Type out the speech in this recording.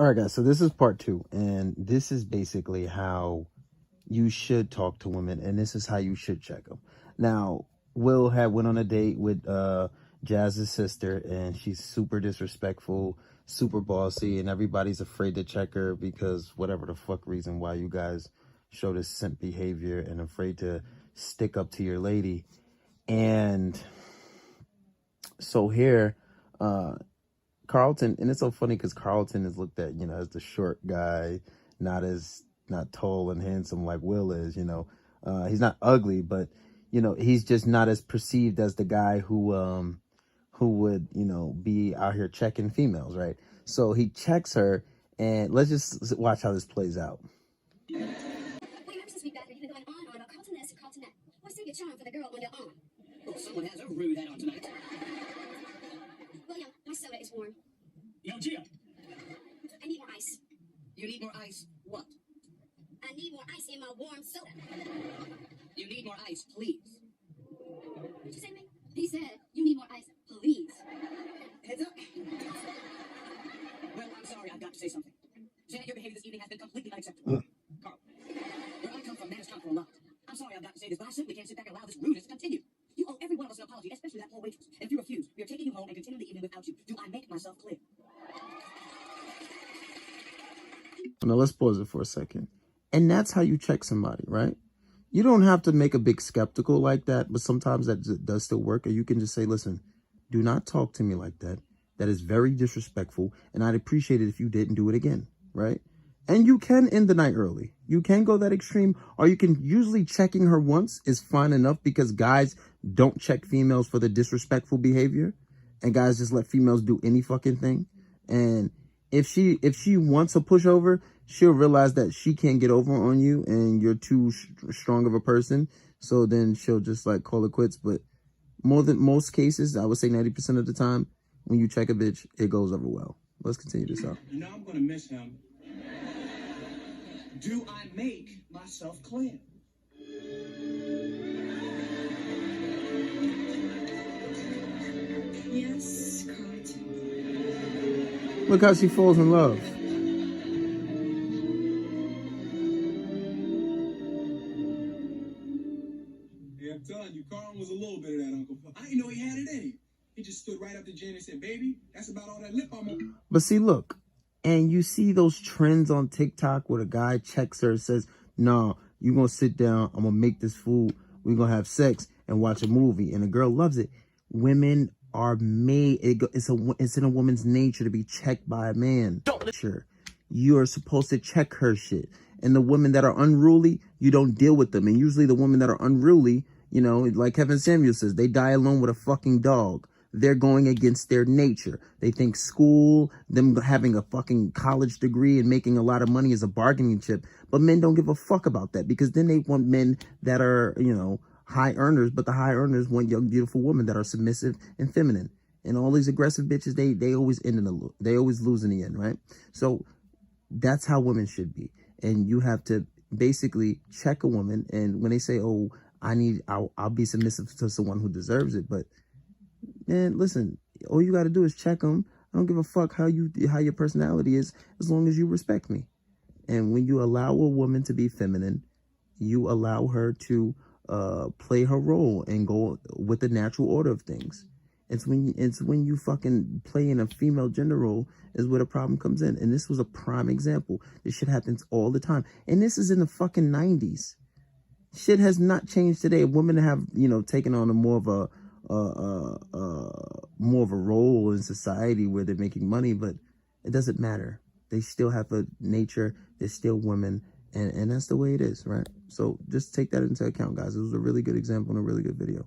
All right, guys, so this is part 2, and this is basically how you should talk to women, and this is how you should check them. Now, Will had went on a date with Jazz's sister, and she's super disrespectful, super bossy, and everybody's afraid to check her because whatever the fuck reason why you guys show this simp behavior and afraid to stick up to your lady. And so here, Carlton, and it's so funny because Carlton is looked at, as the short guy, not tall and handsome like Will is, he's not ugly, but, he's just not as perceived as the guy who would, be out here checking females, right? So he checks her, and let's just watch how this plays out. Well, ever since we've been going on about Carlton this and Carlton that, what's your charm for the girl on your arm? Oh, someone has a rude head on tonight. William, my soda is warm. Yo, Gia. I need more ice. You need more ice? What? I need more ice in my warm soda. You need more ice, please. What'd you say to me? He said, you need more ice, please. Heads up. Well, I'm sorry, I've got to say something. Janet, your behavior this evening has been completely unacceptable. Carl, where I come from, man has come for a lot. I'm sorry I've got to say this, but I simply can't sit back and allow this rudeness to continue. You owe every one of us an apology, especially that poor waitress. And if you refuse, we are taking you home and continuing the evening without you. Do I make myself clear? Now let's pause it for a second. And that's how you check somebody, right? You don't have to make a big skeptical like that, but sometimes that does still work. Or you can just say, listen, do not talk to me like that. That is very disrespectful, and I'd appreciate it if you didn't do it again, right? And you can end the night early. You can go that extreme, or you can usually checking her once is fine enough because guys don't check females for the disrespectful behavior, and guys just let females do any fucking thing. And if she wants a pushover, she'll realize that she can't get over on you and you're too strong of a person. So then she'll just like call it quits. But most cases, I would say 90% of the time, when you check a bitch, it goes over well. Let's continue this out. You know I'm gonna miss him. Do I make myself clear? Yes, Carlton. Look how she falls in love. Yeah, I'm telling you, Carl was a little bit of that, Uncle. I didn't know he had it in him. He just stood right up to Jen and said, baby, that's about all that lip I'm on. But see, look, and you see those trends on TikTok where the guy checks her and says, no, you're going to sit down. I'm going to make this food. We're going to have sex and watch a movie. And the girl loves it. Women are made. It's in a woman's nature to be checked by a man. Sure. You are supposed to check her shit. And the women that are unruly, you don't deal with them. And usually the women that are unruly, like Kevin Samuel says, they die alone with a fucking dog. They're going against their nature. They think school, them having a fucking college degree and making a lot of money is a bargaining chip. But men don't give a fuck about that because then they want men that are, high earners. But the high earners want young, beautiful women that are submissive and feminine. And all these aggressive bitches, they always they always lose in the end, right? So that's how women should be. And you have to basically check a woman. And when they say, oh, I'll be submissive to someone who deserves it. But man, listen, all you got to do is check them. I don't give a fuck how your personality is as long as you respect me. And when you allow a woman to be feminine, you allow her to play her role and go with the natural order of things. It's when you fucking play in a female gender role is where the problem comes in. And this was a prime example. This shit happens all the time. And this is in the fucking 90s. Shit has not changed today. Women have, taken on a more of a role in society where they're making money, but it doesn't matter. They still have a nature. They're still women. And that's the way it is, right? So just take that into account, guys. It was a really good example and a really good video.